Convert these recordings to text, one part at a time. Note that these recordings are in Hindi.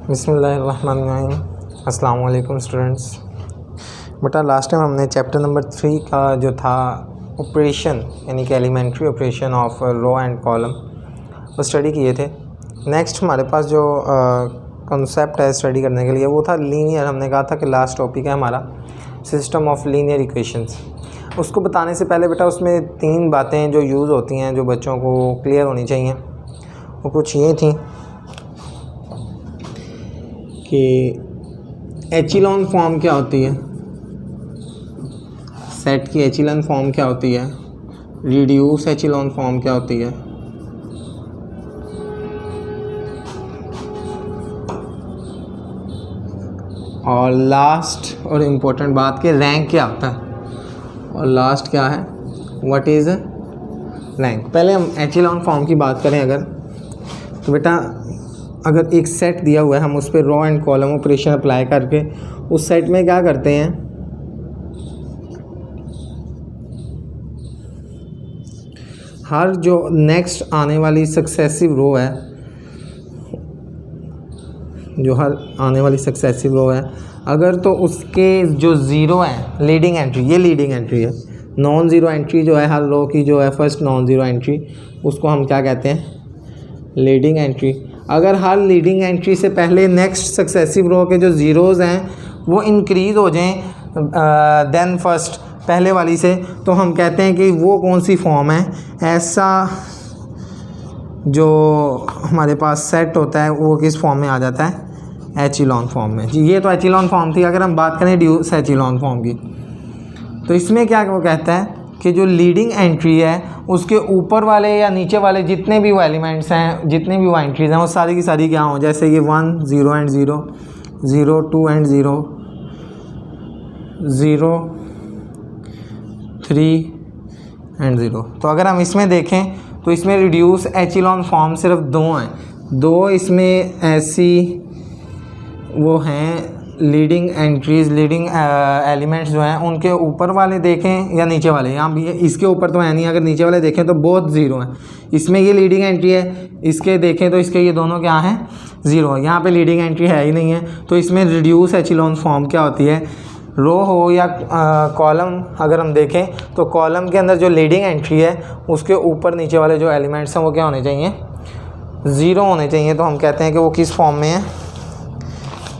बिस्मिल्लाहिर्रहमानिर्रहीम। अस्सलाम वालेकुम स्टूडेंट्स। बेटा लास्ट टाइम हमने चैप्टर नंबर 3 का जो था ऑपरेशन यानी कि elementary operation of row and column वो स्टडी किए थे। नेक्स्ट हमारे पास जो कॉन्सेप्ट है स्टडी करने के लिए वो था लीनियर। हमने कहा था कि लास्ट टॉपिक है हमारा सिस्टम ऑफ लीनियर इक्वेशंस। उसको बताने से पहले बेटा उसमें 3 बातें जो यूज़ होती हैं जो बच्चों को क्लियर होनी चाहिए वो कुछ ये थी कि एचिलॉन फॉर्म क्या होती है, सेट की एचिलॉन फॉर्म क्या होती है, रिड्यूस एचिलॉन फॉर्म क्या होती है, और लास्ट और इम्पोर्टेंट बात कि रैंक क्या होता है, और लास्ट क्या है, व्हाट इज़ रैंक। पहले हम एचिलॉन फॉर्म की बात करें अगर तो बेटा अगर एक सेट दिया हुआ है हम उस पर row and column operation apply करके उस सेट में क्या करते हैं, हर जो नेक्स्ट आने वाली सक्सेसिव रो है, जो हर आने वाली सक्सेसिव रो है अगर तो उसके जो ज़ीरो है लीडिंग एंट्री, ये लीडिंग एंट्री है, नॉन ज़ीरो एंट्री जो है हर रो की जो है फर्स्ट नॉन ज़ीरो एंट्री उसको हम क्या कहते हैं, लीडिंग एंट्री। अगर हर लीडिंग एंट्री से पहले नेक्स्ट सक्सेसिव रो के जो ज़ीरोज़ हैं वो इंक्रीज़ हो जाएं देन फर्स्ट पहले वाली से, तो हम कहते हैं कि वो कौन सी फॉर्म है। ऐसा जो हमारे पास सेट होता है वो किस फॉर्म में आ जाता है, एचिलॉन फॉर्म में। जी ये तो एचिलॉन फॉर्म थी। अगर हम बात करें रिड्यूस एचिलॉन फॉर्म की तो इसमें क्या वो कहता है कि जो लीडिंग एंट्री है उसके ऊपर वाले या नीचे वाले जितने भी वो एलिमेंट्स हैं, जितने भी वो एंट्रीज़ हैं वो सारी की सारी क्या हों, जैसे ये 1 0 एंड 0 0 2 एंड 0 0 3 एंड 0। तो अगर हम इसमें देखें तो इसमें रिड्यूस एचिलॉन फॉर्म सिर्फ 2 हैं, 2 इसमें ऐसी वो हैं लीडिंग एंट्रीज़, लीडिंग एलिमेंट्स जो हैं उनके ऊपर वाले देखें या नीचे वाले, यहाँ भी इसके ऊपर तो है नहीं, अगर नीचे वाले देखें तो बहुत ज़ीरो हैं। इसमें ये लीडिंग एंट्री है, इसके देखें तो इसके ये दोनों क्या हैं, ज़ीरो। यहाँ पे लीडिंग एंट्री है ही नहीं है, तो इसमें रिड्यूस एचिलॉन फॉर्म क्या होती है, रो हो या कॉलम अगर हम देखें तो कॉलम के अंदर जो लीडिंग एंट्री है उसके ऊपर नीचे वाले जो एलिमेंट्स हैं वो क्या होने चाहिए, ज़ीरो होने चाहिए। तो हम कहते हैं कि वो किस फॉर्म में है,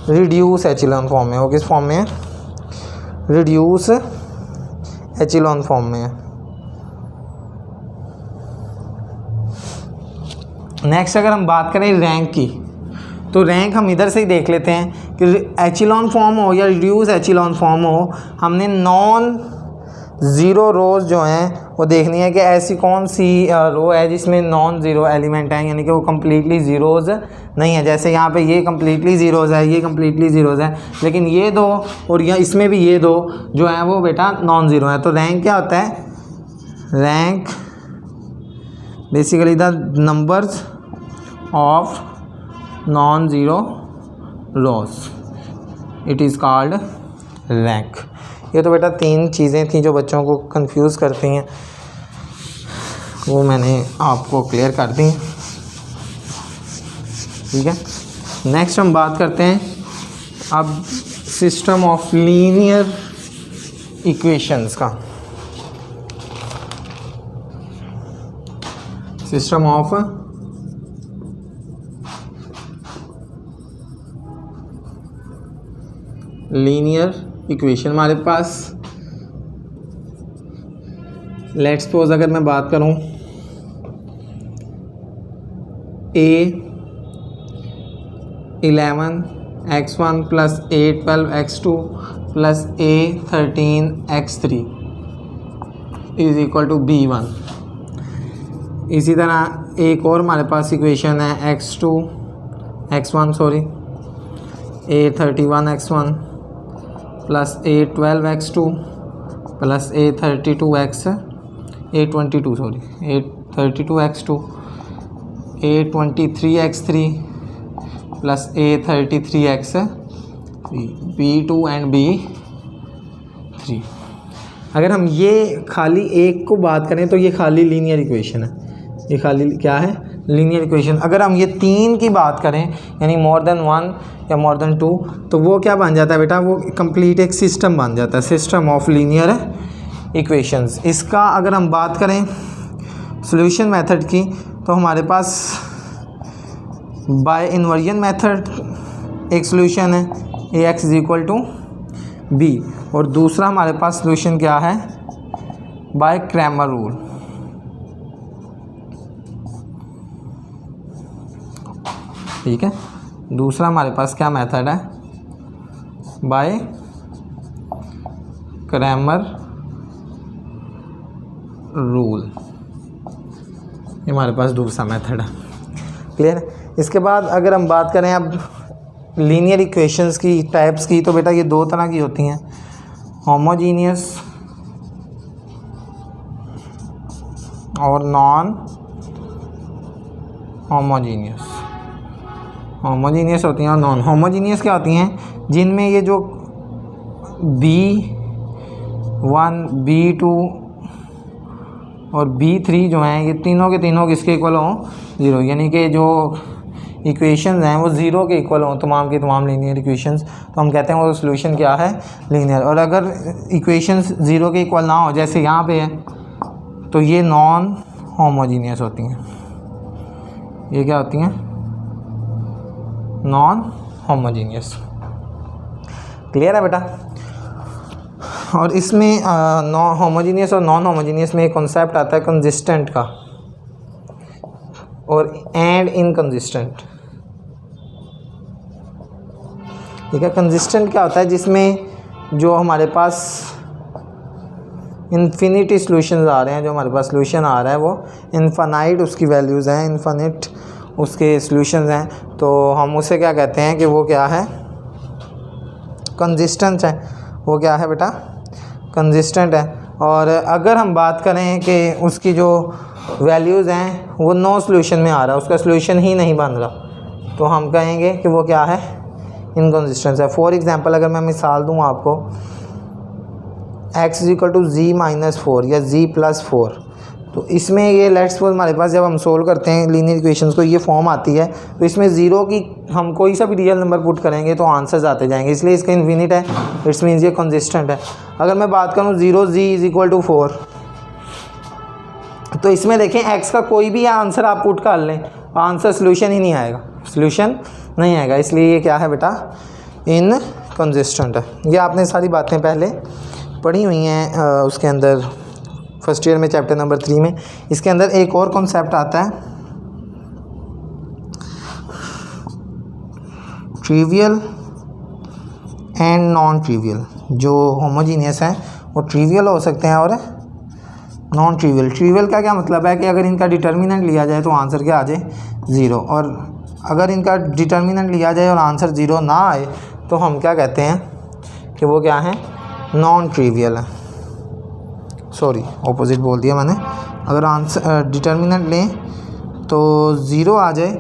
रिड्यूस एचिलॉन फॉर्म में। वो किस फॉर्म में है, रिड्यूस एचिलॉन फॉर्म में है। नेक्स्ट अगर हम बात करें रैंक की तो रैंक हम इधर से ही देख लेते हैं कि एचिलॉन फॉर्म हो या रिड्यूस एचिलॉन फॉर्म हो, हमने नॉन ज़ीरो रोज़ जो हैं वो देखनी है कि ऐसी कौन सी रो है जिसमें नॉन ज़ीरो एलिमेंट है, यानी कि वो कम्प्लीटली ज़ीरोज़ नहीं है। जैसे यहाँ पे ये कम्प्लीटली ज़ीरोज़ है, ये कम्प्लीटली ज़ीरोज़ है, लेकिन ये दो और यहाँ इसमें भी ये दो जो हैं वो बेटा नॉन ज़ीरो है। तो रैंक क्या होता है, rank basically the numbers of non zero rose, it is called rank. ये तो बेटा 3 चीज़ें थी जो बच्चों को कंफ्यूज करती हैं, वो मैंने आपको क्लियर कर दी। ठीक है, नेक्स्ट हम बात करते हैं अब सिस्टम ऑफ लीनियर इक्वेशंस का। सिस्टम ऑफ लीनियर इक्वेशन हमारे पास, लेट्स सपोज अगर मैं बात करूं A11 x1 plus A12 x2 plus A13 x3 is equal to B1। इसी तरह एक और हमारे पास इक्वेशन है x1 A31 x1 plus A12 x2 plus A32 x2 A23 x3 plus A33 x3 B2 and B3। अगर हम ये खाली एक को बात करें तो ये खाली लीनियर इक्वेशन है, ये खाली क्या है, लीनियर इक्वेशन, अगर हम ये 3 की बात करें यानी मोर देन 1 या मोर देन 2, तो वो क्या बन जाता है बेटा, वो कंप्लीट एक सिस्टम बन जाता है, सिस्टम ऑफ लीनियर इक्वेशंस। इसका अगर हम बात करें सॉल्यूशन मेथड की, तो हमारे पास बाय इन्वर्जन मेथड एक सॉल्यूशन है, Ax = b, और दूसरा हमारे पास सॉल्यूशन क्या है, बाय क्रैमर रूल। ठीक है, दूसरा हमारे पास क्या मेथड है, बाय क्रैमर रूल, ये हमारे पास दूसरा मेथड है। क्लियर। इसके बाद अगर हम बात करें अब लीनियर इक्वेशंस की टाइप्स की, तो बेटा ये 2 तरह की होती हैं, होमोजीनियस और नॉन होमोजीनियस। होमोजीनियस होती हैं और नॉन होमोजीनियस क्या होती हैं, जिनमें ये जो B1 B2 और B3 जो हैं, ये तीनों के तीनों किसके इक्वल हों, 0, यानी कि जो इक्वेशंस हैं वो 0 के इक्वल हों, तमाम की तमाम लीनियर इक्वेशंस, तो हम कहते हैं वो सॉल्यूशन क्या है, लीनियर। और अगर इक्वेशंस 0 के इक्वल ना हो, जैसे यहाँ पे है, तो ये नॉन होमोजीनियस होती हैं। ये क्या होती हैं, नॉन होमोजीनियस। क्लियर है बेटा। और इसमें नॉन होमोजीनियस और नॉन होमोजीनियस में एक कॉन्सेप्ट आता है कंसिस्टेंट का और एंड इनकंसिस्टेंट। ठीक है, कंसिस्टेंट क्या होता है, जिसमें जो हमारे पास इन्फिनिटी सॉल्यूशंस आ रहे हैं, जो हमारे पास सॉल्यूशन आ रहा है वो इनफाइनाइट उसकी वैल्यूज़ हैं, इनफाइनाइट उसके सॉल्यूशंस हैं, तो हम उसे क्या कहते हैं कि वो क्या है, कंसिस्टेंट है। वो क्या है बेटा, कंसिस्टेंट है। और अगर हम बात करें कि उसकी जो वैल्यूज़ हैं वो नो सॉल्यूशन में आ रहा है, उसका सॉल्यूशन ही नहीं बन रहा, तो हम कहेंगे कि वो क्या है, इनकंसिस्टेंट है। फॉर एग्जांपल अगर मैं मिसाल दूँ आपको, x = z-4 या z+4, तो इसमें ये लेट्स सपोज हमारे पास जब हम सोल्व करते हैं लीनियर इक्वेशंस को, ये फॉर्म आती है, तो इसमें 0 की हम कोई सा भी रियल नंबर पुट करेंगे तो आंसर्स आते जाएंगे, इसलिए इसका इन्फिनिट है, इट्स मीन्स ये कंसिस्टेंट है। अगर मैं बात करूँ 0z = 4, तो इसमें देखें x का कोई भी आंसर आप पुट कर लें, आंसर सॉल्यूशन ही नहीं आएगा, सॉल्यूशन नहीं आएगा, इसलिए ये क्या है बेटा, इनकंसिस्टेंट है। ये आपने सारी बातें पहले पढ़ी हुई हैं उसके अंदर फर्स्ट ईयर में चैप्टर नंबर 3 में। इसके अंदर एक और कॉन्सेप्ट आता है, ट्रिवियल एंड नॉन ट्रिवियल। जो होमोजीनियस हैं वो ट्रिवियल हो सकते हैं और नॉन ट्रिवियल। ट्रिवियल का क्या मतलब है कि अगर इनका डिटर्मिनेंट लिया जाए तो आंसर क्या आ जाए, 0, और अगर इनका डिटर्मिनेंट लिया जाए और आंसर 0 ना आए तो हम क्या कहते हैं कि वो क्या है, नॉन ट्रिवियल है। सॉरी, ऑपोजिट बोल दिया मैंने। अगर आंसर डिटर्मिनेंट लें तो 0 आ जाए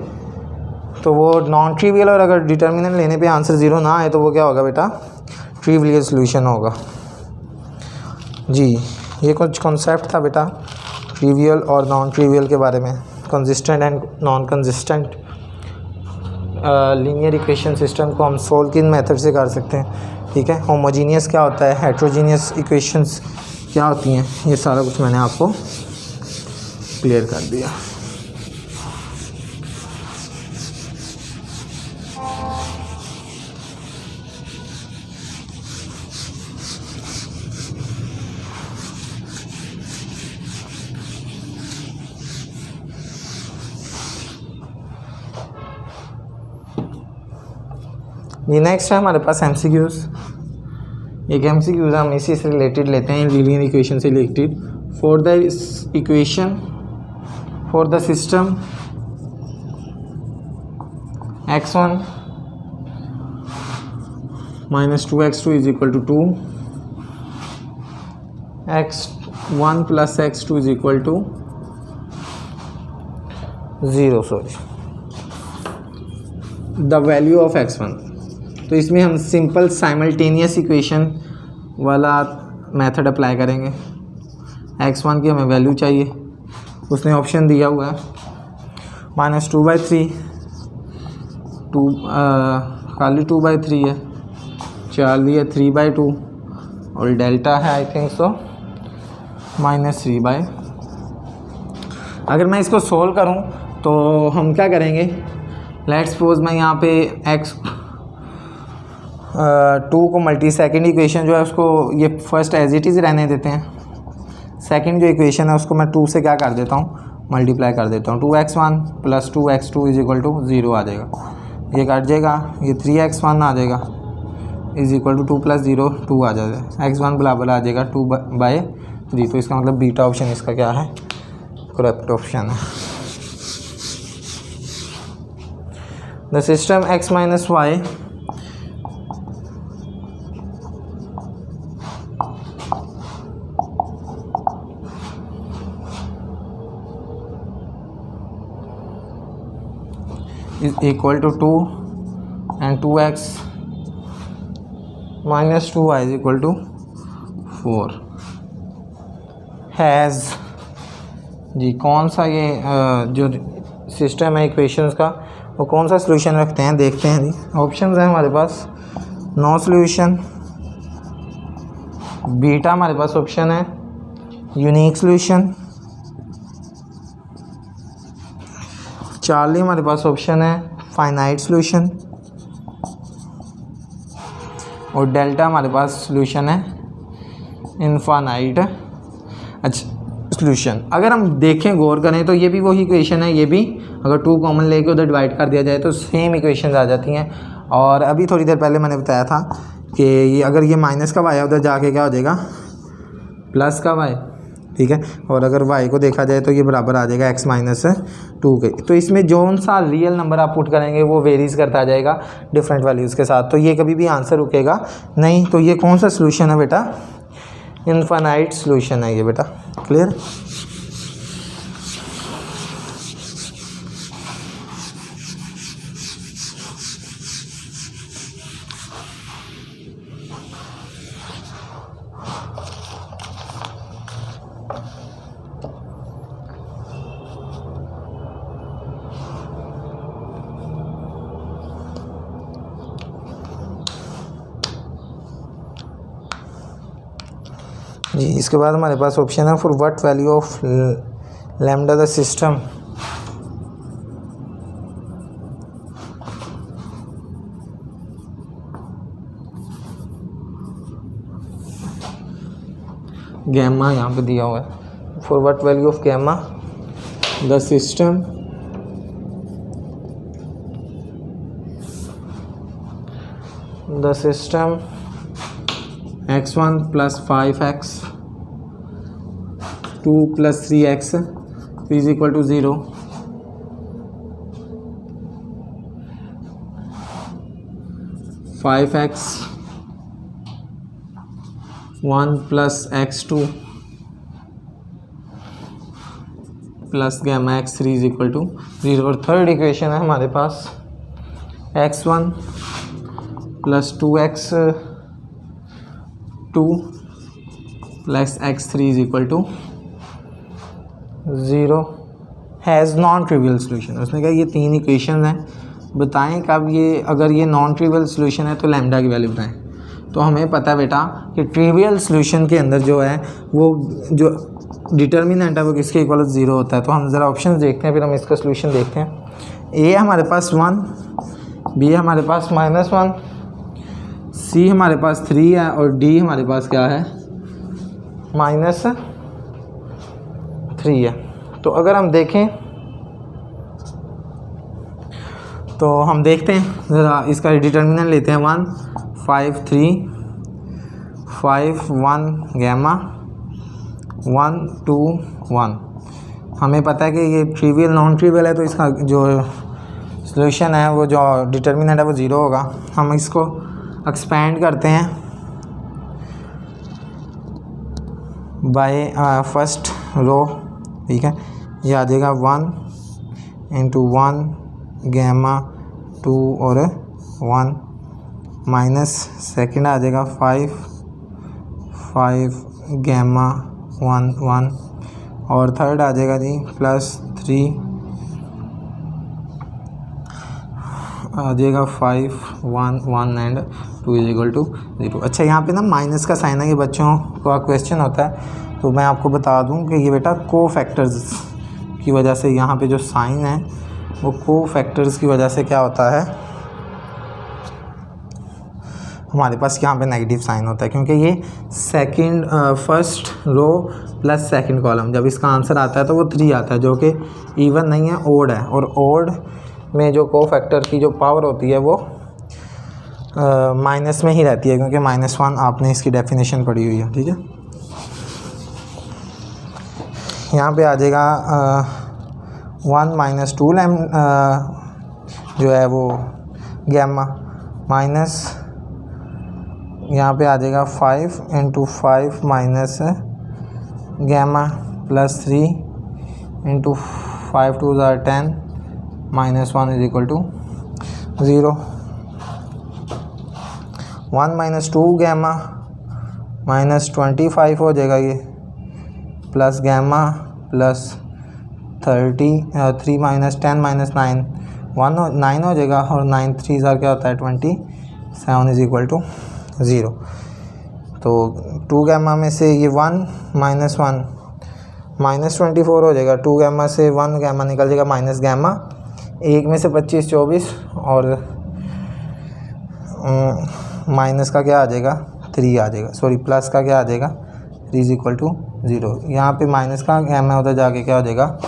तो वो नॉन ट्रिवियल, और अगर डिटर्मिनेंट लेने पे आंसर 0 ना आए तो वो क्या होगा बेटा, ट्रिवियल सॉल्यूशन होगा। जी, ये कुछ कॉन्सेप्ट था बेटा ट्रिवियल और नॉन ट्रिवियल के बारे में, consistent and non consistent linear equation system को हम सोल्व किन मेथड से कर सकते हैं। ठीक है, होमोजीनियस क्या होता है, हेट्रोजीनियस इक्वेशंस क्या होती हैं, ये सारा कुछ मैंने आपको क्लियर कर दिया। ये नेक्स्ट है हमारे पास MCQs। एक MCQs हम इसी से रिलेटेड लेते हैं, लीनियर इक्वेशन से related. For the equation for the system x1 - 2x2 = 2, x1 + x2 = 0, sorry, the value of x1। तो इसमें हम सिंपल साइमल्टेनियस इक्वेशन वाला मेथड अप्लाई करेंगे। x1 की हमें वैल्यू चाहिए, उसने ऑप्शन दिया हुआ है -2/3 खाली 2/3 है, चार्ली है 3/2 और डेल्टा है आई थिंक सो -3/। अगर मैं इसको सोल्व करूं तो हम क्या करेंगे, लेट्स सपोज मैं यहाँ पे x 2 को सेकंड इक्वेशन जो है उसको ये फर्स्ट एज इट इज़ रहने देते हैं, सेकंड जो इक्वेशन है उसको मैं 2 से क्या कर देता हूँ, मल्टीप्लाई कर देता हूँ। 2x1 + 2x2 = 0 आ जाएगा, ये कट जाएगा, ये 3x1 आ जाएगा = 2 + 0 2 आ जाएगा, x1 बराबर आ जाएगा 2/3। तो इसका मतलब बीटा ऑप्शन इसका क्या है, करेक्ट ऑप्शन है। The system x - y is equal to 2 and 2x - 2y = 4 has जी कौन सा ये जो सिस्टम है इक्वेशंस का वो कौन सा सॉल्यूशन रखते हैं, देखते हैं जी। ऑप्शंस हैं हमारे पास, नो सॉल्यूशन, बीटा हमारे पास ऑप्शन है, यूनिक सॉल्यूशन, चार्ली हमारे पास ऑप्शन है, फाइनाइट सॉल्यूशन, और डेल्टा हमारे पास सॉल्यूशन है, इनफाइनाइट अच्छा सॉल्यूशन। अगर हम देखें गौर करें तो ये भी वही इक्वेशन है, ये भी अगर 2 कॉमन लेके उधर डिवाइड कर दिया जाए तो सेम इक्वेशन आ जाती हैं। और अभी थोड़ी देर पहले मैंने बताया था कि ये अगर ये माइनस का y है उधर जाके क्या हो जाएगा, प्लस का y, ठीक है। और अगर y को देखा जाए तो ये बराबर आ जाएगा x - 2 के। तो इसमें जौन सा रियल नंबर आप पुट करेंगे वो वेरीज करता जाएगा डिफरेंट वैल्यूज़ के साथ, तो ये कभी भी आंसर रुकेगा नहीं। तो ये कौन सा सॉल्यूशन है बेटा, इनफाइनाइट सॉल्यूशन है ये बेटा, क्लियर। जी इसके बाद हमारे पास ऑप्शन है, for what value of lambda the system gamma यहाँ पे दिया हुआ है, for what value of gamma the system x1 + 5x 2 + 3x = 0, 5x 1 + x2 + gamma x3 = 0। और थर्ड इक्वेशन है हमारे पास x1 + 2x2 + x3 = 0 has non trivial solution. उसने कहा ये 3 इक्वेशन हैं, बताएं कब ये, अगर ये नॉन ट्रिवियल सॉल्यूशन है तो लैम्डा की वैल्यू बताएं। तो हमें पता है बेटा कि ट्रिवियल सॉल्यूशन के अंदर जो है वो जो डिटर्मिनेंट है वो किसके इक्वल 0 होता है। तो हम ज़रा ऑप्शन देखते हैं, फिर हम इसका सॉल्यूशन देखते हैं। ए हमारे पास 1, बी हमारे पास -1, सी हमारे पास 3 है और डी हमारे पास क्या है, -3 है। तो अगर हम देखें तो हम देखते हैं ज़रा इसका डिटर्मिनेंट लेते हैं 1 5 3 5 1 गैमा 1 2 1। हमें पता है कि ये ट्रिवियल नॉन ट्रिवियल है, तो इसका जो सॉल्यूशन है वो जो डिटर्मिनेंट है वो 0 होगा। हम इसको एक्सपेंड करते हैं बाय फर्स्ट रो, ठीक है। ये आ जाएगा 1 × 1 गैमा 2 और 1 माइनस सेकेंड आ जाएगा 5 गैमा 1 1 और थर्ड आ जाएगा जी +3 आ जाएगा 5 1 1 एंड 2 इज इक्वल टू 0। अच्छा, यहाँ पे ना माइनस का साइन है, ये बच्चों का क्वेश्चन होता है, तो मैं आपको बता दूँ कि ये बेटा को फैक्टर्स की वजह से यहाँ पे जो साइन है वो को फैक्टर्स की वजह से क्या होता है, हमारे पास यहाँ पे नेगेटिव साइन होता है, क्योंकि ये second first row plus second column, जब इसका आंसर आता है तो वो 3 आता है, जो कि इवन नहीं है, ओड है। और ओड में जो को फैक्टर की जो पावर होती है वो माइनस में ही रहती है, क्योंकि -1 आपने इसकी डेफिनेशन पढ़ी हुई है। ठीक है, यहाँ पे आ जाएगा 1 - 2 लैम जो है वो गैमा माइनस, यहाँ पे आ जाएगा 5 × 5 minus gamma plus 3 × 5 2 = 10 -1 is equal to 0। 1 - 2 gamma -25 हो जाएगा ये, प्लस गैमा प्लस 3 - 10 - 9 9 हो जाएगा, और 9 3 क्या होता है 27 इज इक्वल टू 0। तो 2 गैमा में से ये 1 - 1 -24 हो जाएगा, 2 गैमा से 1 गैमा निकल जाएगा माइनस गैमा, 1 में से 25 24, और माइनस का क्या आ जाएगा 3 आ जाएगा, सॉरी प्लस का क्या आ जाएगा 3 इज इक्वल टू 0। यहाँ पे माइनस का गैमा होता जाके क्या हो जाएगा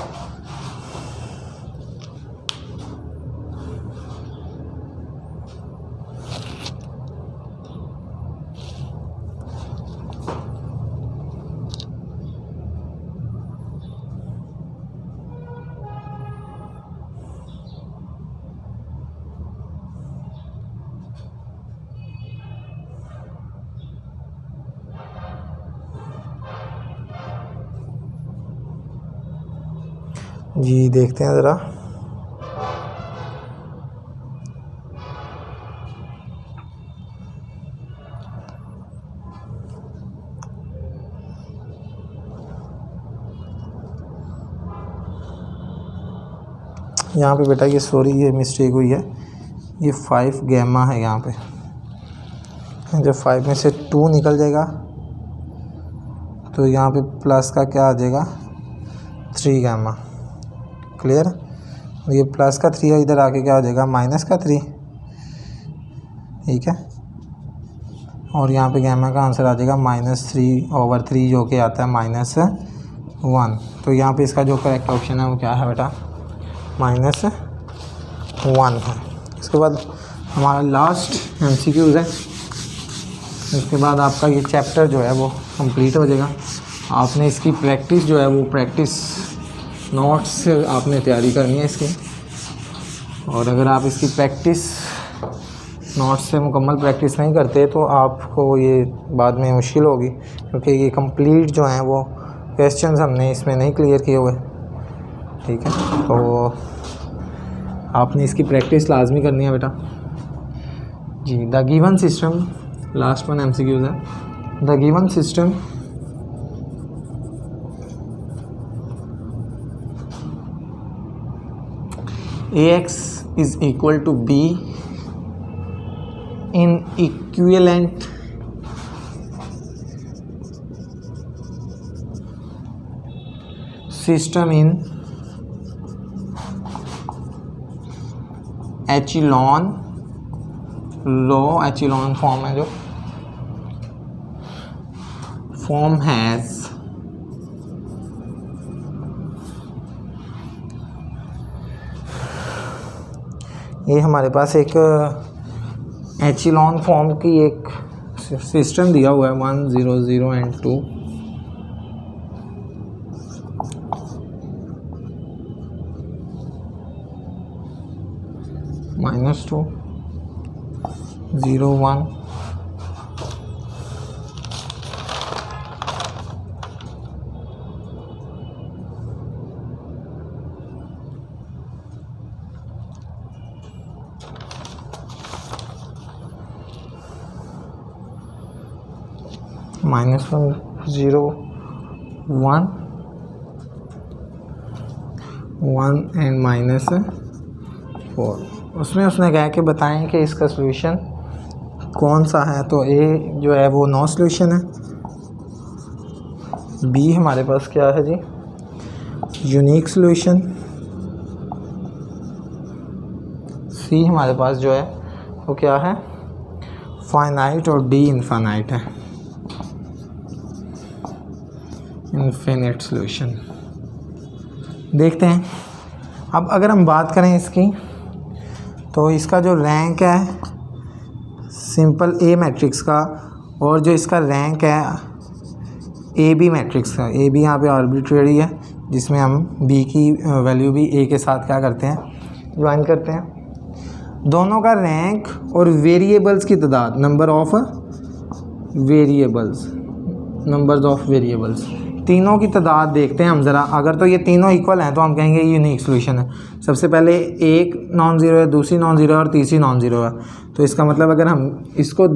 जी, देखते हैं ज़रा। यहाँ पे बेटा ये सॉरी ये मिस्टेक हुई है, ये 5 गैमा है यहाँ पे, जब 5 में से 2 निकल जाएगा तो यहाँ पे प्लस का क्या आ जाएगा 3 गैमा। क्लियर, ये प्लस का 3 है, इधर आके क्या हो जाएगा माइनस का 3। ठीक है, और यहाँ पे गैमा का आंसर आ जाएगा -3/3, जो कि आता है -1। तो यहाँ पे इसका जो करेक्ट ऑप्शन है वो क्या है बेटा -1 है। इसके बाद हमारा लास्ट MCQs है, इसके बाद आपका ये चैप्टर जो है वो कंप्लीट हो जाएगा। आपने इसकी प्रैक्टिस जो है वो प्रैक्टिस नोट्स से आपने तैयारी करनी है इसकी, और अगर आप इसकी प्रैक्टिस नोट्स से मुकम्मल प्रैक्टिस नहीं करते तो आपको ये बाद में मुश्किल होगी, क्योंकि ये कंप्लीट जो हैं वो क्वेश्चंस हमने इसमें नहीं क्लियर किए हुए। ठीक है, तो आपने इसकी प्रैक्टिस लाजमी करनी है बेटा जी। The given system, last one MCQs है। The given system AX is equal to B in equivalent system in echelon form है, जो form has ये हमारे पास एक एचिलॉन फॉर्म की एक सिस्टम दिया हुआ है 1 0 0 एंड 2। -2 0 1 -1 0 1 1 and -2 4। उसमें उसने कहा कि बताएं कि इसका सॉल्यूशन कौन सा है। तो ए जो है वो नो सॉल्यूशन है। बी हमारे पास क्या है जी, यूनिक सॉल्यूशन। सी हमारे पास जो है वो क्या है, फाइनाइट। और डी इनफाइनाइट है, इनफिनिट सॉल्यूशन। देखते हैं अब अगर हम बात करें इसकी, तो इसका जो रैंक है सिंपल ए मैट्रिक्स का, और जो इसका रैंक है ए बी मैट्रिक्स का, ए बी यहाँ पे आर्बिट्रेरी है जिसमें हम बी की वैल्यू भी ए के साथ क्या करते हैं, ज्वाइन करते हैं। दोनों का रैंक और वेरिएबल्स की तादाद, number of variables, numbers of variables, तीनों की तादाद देखते हैं हम ज़रा। अगर तो ये तीनों इक्वल हैं तो हम कहेंगे यूनिक सॉल्यूशन है। सबसे पहले एक नॉन ज़ीरो है, दूसरी नॉन ज़ीरो है और तीसरी नॉन ज़ीरो है। तो इसका मतलब अगर हम इसको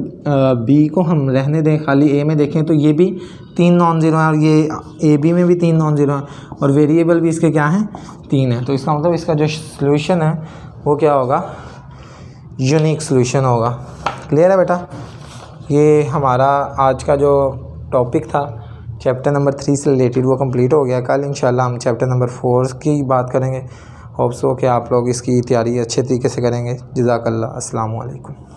बी को हम रहने दें, खाली ए में देखें, तो ये भी 3 नॉन ज़ीरो हैं और ये ए बी में भी 3 नॉन ज़ीरो हैं और वेरिएबल भी इसके क्या हैं, 3 हैं। तो इसका मतलब इसका जो सॉल्यूशन है वो क्या होगा, यूनिक सॉल्यूशन होगा। क्लियर है बेटा। ये हमारा आज का जो टॉपिक था चैप्टर नंबर 3 से रिलेटेड वो कंप्लीट हो गया। कल इंशाल्लाह हम चैप्टर नंबर 4 की बात करेंगे। होप्स हो कि आप लोग इसकी तैयारी अच्छे तरीके से करेंगे। जज़ाकल्लाह। अस्सलामु अलैकुम।